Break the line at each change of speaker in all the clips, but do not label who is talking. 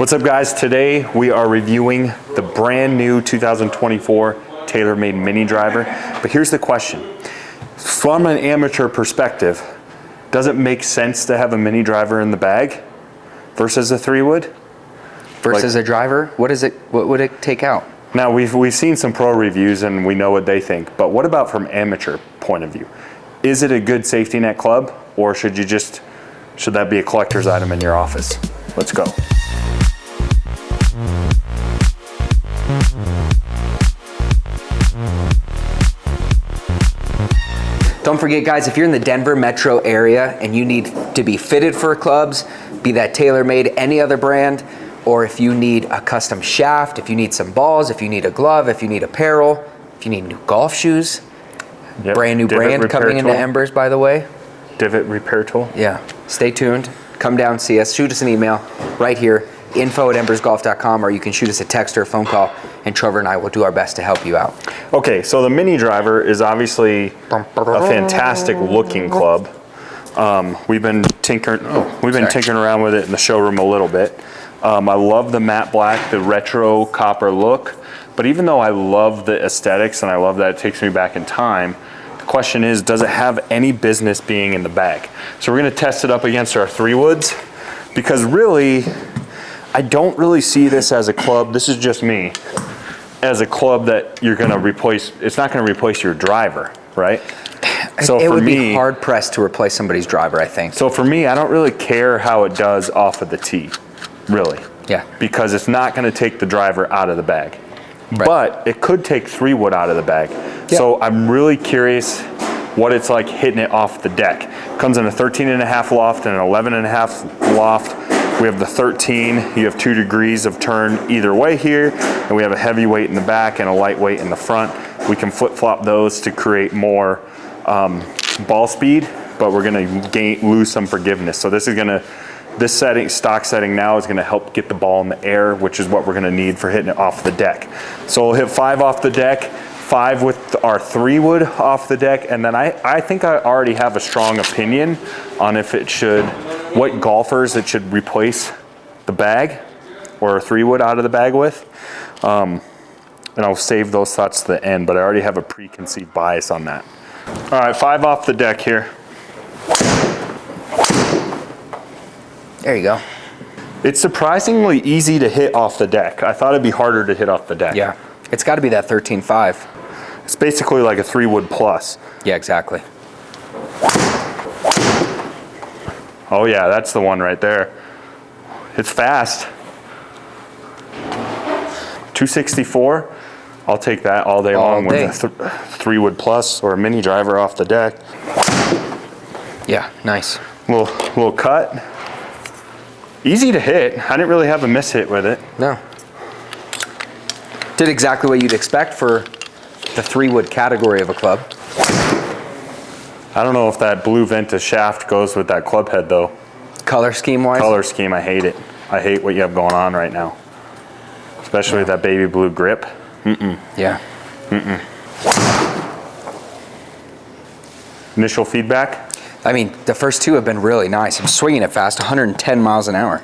What's up guys? Today we are reviewing the brand new 2024 TaylorMade Mini Driver. But here's the question. From an amateur perspective, does it make sense to have a mini driver in the bag versus a 3-wood?
Versus a driver? What would it take out?
Now we've seen some pro reviews and we know what they think, but what about from amateur point of view? Is it a good safety net club, or should that be a collector's item in your office? Let's go.
Don't forget guys, if you're in the Denver metro area and you need to be fitted for clubs, be that TaylorMade, any other brand, or if you need a custom shaft, if you need some balls, if you need a glove, if you need apparel, if you need new golf shoes,
Yep.
brand new brand coming into Embers, by the way.
Divot repair tool.
Yeah, stay tuned. Come down, see us, shoot us an email right here, info@embersgolf.com, or you can shoot us a text or a phone call, and Trevor and I will do our best to help you out.
Okay, so the Mini Driver is obviously a fantastic looking club. We've been tinkering around with it in the showroom a little bit. I love the matte black, the retro copper look, but even though I love the aesthetics and I love that it takes me back in time, the question is, does it have any business being in the bag? So we're gonna test it up against our 3-woods, because really, I don't really see this as a club, this is just me, as a club that you're gonna replace. It's not gonna replace your driver, right? So
it
for
would
me,
be hard pressed to replace somebody's driver, I think.
So for me, I don't really care how it does off of the tee, really.
Yeah.
Because it's not gonna take the driver out of the bag. Right. But it could take 3-wood out of the bag. Yeah. So I'm really curious what it's like hitting it off the deck. Comes in a 13.5 loft and an 11.5 loft. We have the 13, you have 2 degrees of turn either way here, and we have a heavy weight in the back and a light weight in the front. We can flip-flop those to create more ball speed, but we're gonna lose some forgiveness. So this setting, stock setting now, is gonna help get the ball in the air, which is what we're gonna need for hitting it off the deck. So we'll hit 5 off the deck, 5 with our 3-wood off the deck, and then I think I already have a strong opinion on what golfers it should replace the bag or a 3-wood out of the bag with. And I'll save those thoughts to the end, but I already have a preconceived bias on that. All right, 5 off the deck here.
There you go.
It's surprisingly easy to hit off the deck. I thought it'd be harder to hit off the deck.
Yeah, it's gotta be that 13.5.
It's basically like a 3-wood plus.
Yeah, exactly.
Oh yeah, that's the one right there. It's fast. 264, I'll take that all day long with a 3-wood plus or a mini driver off the deck.
Yeah, nice.
Little cut. Easy to hit. I didn't really have a miss hit with it.
No. Did exactly what you'd expect for the 3-wood category of a club.
I don't know if that blue Venta shaft goes with that club head though.
Color scheme wise?
Color scheme, I hate it. I hate what you have going on right now. Especially with that baby blue grip.
Yeah.
Initial feedback?
I mean, the first 2 have been really nice. I'm swinging it fast, 110 miles an hour.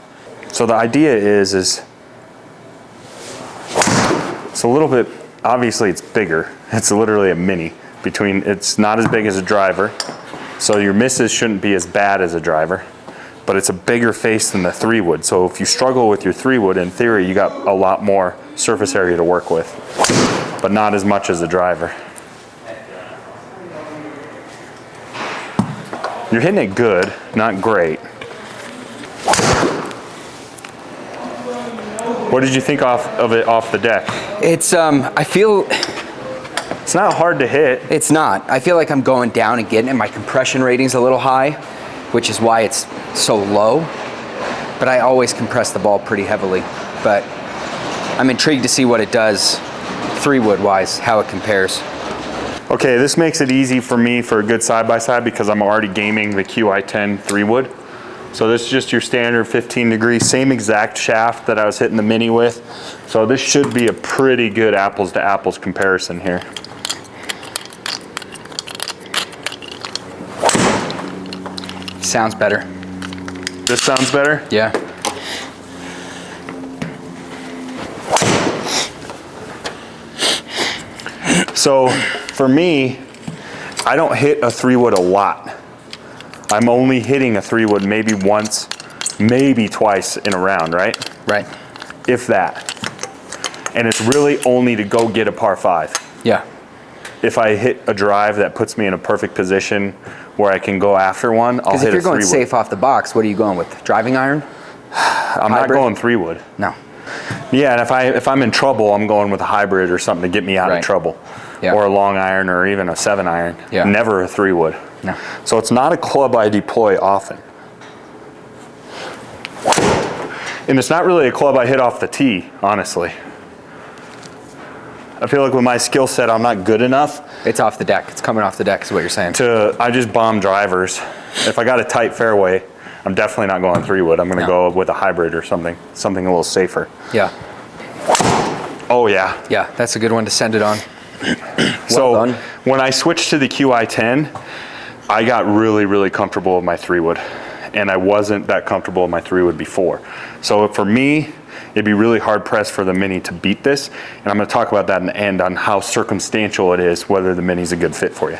So the idea is it's a little bit, obviously it's bigger. It's literally a mini. It's not as big as a driver, so your misses shouldn't be as bad as a driver, but it's a bigger face than the 3-wood. So if you struggle with your 3-wood, in theory, you got a lot more surface area to work with, but not as much as a driver. You're hitting it good, not great. What did you think of it off the deck?
It's, I feel...
It's not hard to hit.
It's not. I feel like I'm going down and getting it. My compression rating's a little high, which is why it's so low. But I always compress the ball pretty heavily. But I'm intrigued to see what it does 3-wood wise, how it compares.
Okay, this makes it easy for me for a good side-by-side because I'm already gaming the QI10 3-wood. So this is just your standard 15 degree, same exact shaft that I was hitting the Mini with. So this should be a pretty good apples to apples comparison here.
Sounds better.
This sounds better?
Yeah.
So for me, I don't hit a 3-wood a lot. I'm only hitting a 3-wood maybe once, maybe twice in a round, right?
Right.
If that. And it's really only to go get a par 5.
Yeah.
If I hit a drive that puts me in a perfect position where I can go after one, I'll hit a 3-wood.
Because if you're going safe off the box, what are you going with? Driving iron?
I'm not going 3-wood.
No.
Yeah, and if I'm in trouble, I'm going with a hybrid or something to get me out of trouble.
Yeah.
Or a long iron or even a 7-iron.
Yeah.
Never a 3-wood.
No.
So it's not a club I deploy often. And it's not really a club I hit off the tee, honestly. I feel like with my skill set, I'm not good enough.
It's off the deck. It's coming off the deck is what you're saying.
I just bomb drivers. If I got a tight fairway, I'm definitely not going 3-wood. I'm going to go with a hybrid or something a little safer.
Yeah.
Oh yeah.
Yeah, that's a good one to send it on.
So when I switched to the QI10, I got really, really comfortable with my 3-wood. And I wasn't that comfortable with my 3-wood before. So for me, it'd be really hard pressed for the Mini to beat this. And I'm going to talk about that in the end on how circumstantial it is, whether the Mini's a good fit for you.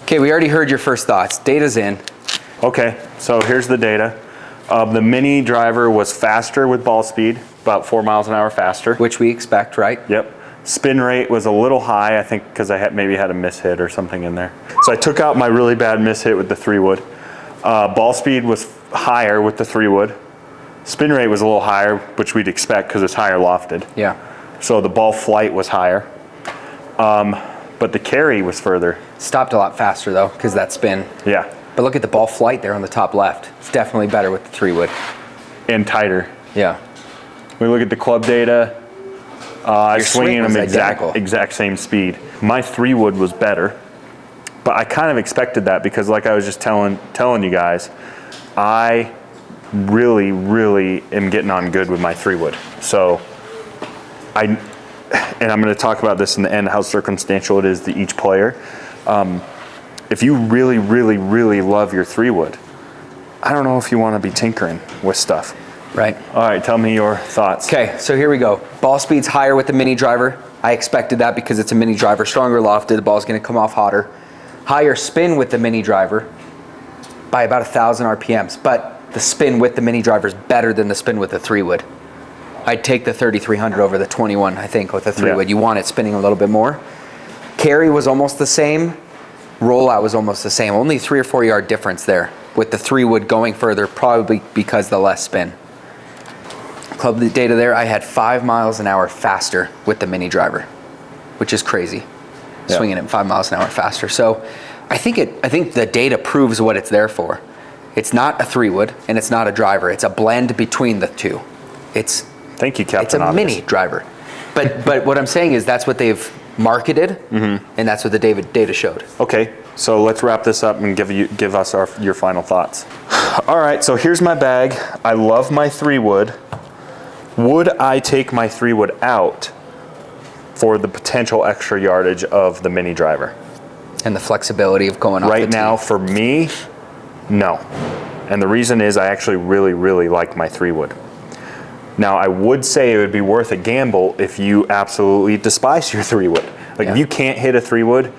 Okay, we already heard your first thoughts. Data's in.
Okay, so here's the data. The Mini Driver was faster with ball speed, about 4 miles an hour faster.
Which we expect, right?
Yep. Spin rate was a little high, I think, because I maybe had a mishit or something in there. So I took out my really bad mishit with the 3-wood. Ball speed was higher with the 3-wood. Spin rate was a little higher, which we'd expect because it's higher lofted.
Yeah.
So the ball flight was higher. But the carry was further.
Stopped a lot faster though, because that spin.
Yeah.
But look at the ball flight there on the top left. It's definitely better with the 3-wood.
And tighter.
Yeah.
We look at the club data. I swinging them
identical.
exact same speed. My 3-wood was better, but I kind of expected that because, like I was just telling you guys, I really, really am getting on good with my 3-wood. So and I'm going to talk about this in the end, how circumstantial it is to each player. If you really, really, really love your 3-wood, I don't know if you want to be tinkering with stuff.
Right.
All right, tell me your thoughts.
Okay, so here we go. Ball speed's higher with the Mini Driver. I expected that because it's a Mini Driver, stronger lofted, the ball's gonna come off hotter. Higher spin with the Mini Driver by about 1,000 RPMs, but the spin with the Mini Driver is better than the spin with the 3-wood. I'd take the 3,300 over the 21, I think, with the 3-wood. You want it spinning a little bit more. Carry was almost the same. Rollout was almost the same. Only 3 or 4 yard difference there with the 3-wood going further, probably because the less spin. Club data there, I had 5 miles an hour faster with the Mini Driver, which is crazy. Yeah. Swinging it 5 miles an hour faster. So I think the data proves what it's there for. It's not a 3-wood and it's not a driver. It's a blend between the two.
Thank you, Captain
It's a
Obvious.
Mini Driver. But what I'm saying is that's what they've marketed, and that's what the data showed.
Okay, so let's wrap this up and give us your final thoughts. All right, so here's my bag. I love my 3-wood. Would I take my 3-wood out for the potential extra yardage of the Mini Driver?
And the flexibility of going off
right
the tee.
now, for me, no. And the reason is I actually really, really like my 3-wood. Now, I would say it would be worth a gamble if you absolutely despise your 3-wood. Like if you can't hit a 3-wood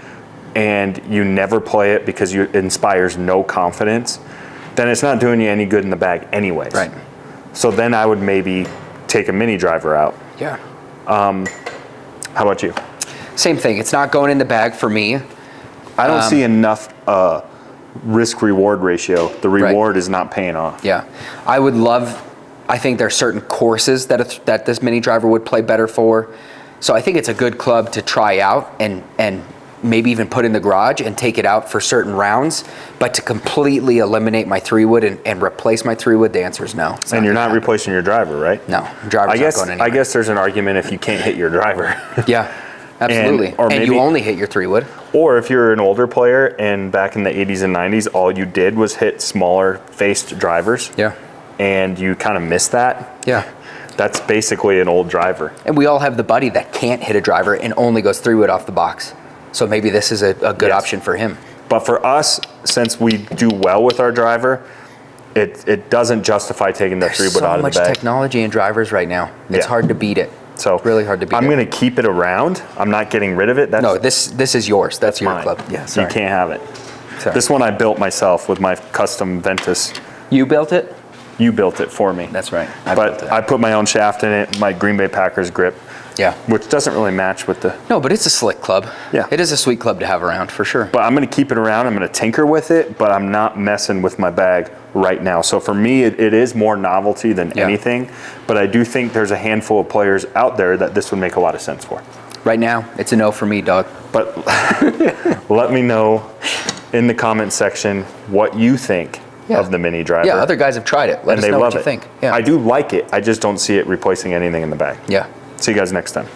and you never play it because it inspires no confidence, then it's not doing you any good in the bag anyways.
Right.
So then I would maybe take a Mini Driver out.
Yeah.
How about you?
Same thing. It's not going in the bag for me.
I don't see enough risk-reward ratio. The reward is not paying off.
Yeah. I think there are certain courses that this Mini Driver would play better for. So I think it's a good club to try out and maybe even put in the garage and take it out for certain rounds. But to completely eliminate my 3-wood and replace my 3-wood, the answer is no.
And you're not replacing your driver, right?
No, driver's not going anywhere.
I guess there's an argument if you can't hit your driver.
Yeah, absolutely. And you only hit your 3-wood.
Or if you're an older player and back in the 80s and 90s, all you did was hit smaller faced drivers.
Yeah.
And you kind of missed that.
Yeah.
That's basically an old driver.
And we all have the buddy that can't hit a driver and only goes 3-wood off the box. So maybe this is a good option for him.
But for us, since we do well with our driver, it doesn't justify taking the 3-wood out of the bag.
There's so much technology in drivers right now. It's hard to beat it.
So
really hard to beat.
I'm going to keep it around. I'm not getting rid of it.
No, this is yours. That's your
mine.
club. Yeah, sorry.
You can't have it.
Sorry.
This one I built myself with my custom Ventus.
You built it?
You built it for me.
That's right.
But I put my own shaft in it, my Green Bay Packers grip.
Yeah.
Which doesn't really match with the...
No, but it's a slick club.
Yeah.
It is a sweet club to have around, for sure.
But I'm going to keep it around. I'm going to tinker with it, but I'm not messing with my bag right now. So for me, it is more novelty than anything. But I do think there's a handful of players out there that this would make a lot of sense for.
Right now, it's a no for me, dog.
But let me know in the comment section what you think of the Mini Driver.
Yeah, other guys have tried it. Let us know what you think. Yeah.
I do like it. I just don't see it replacing anything in the bag.
Yeah.
See you guys next time.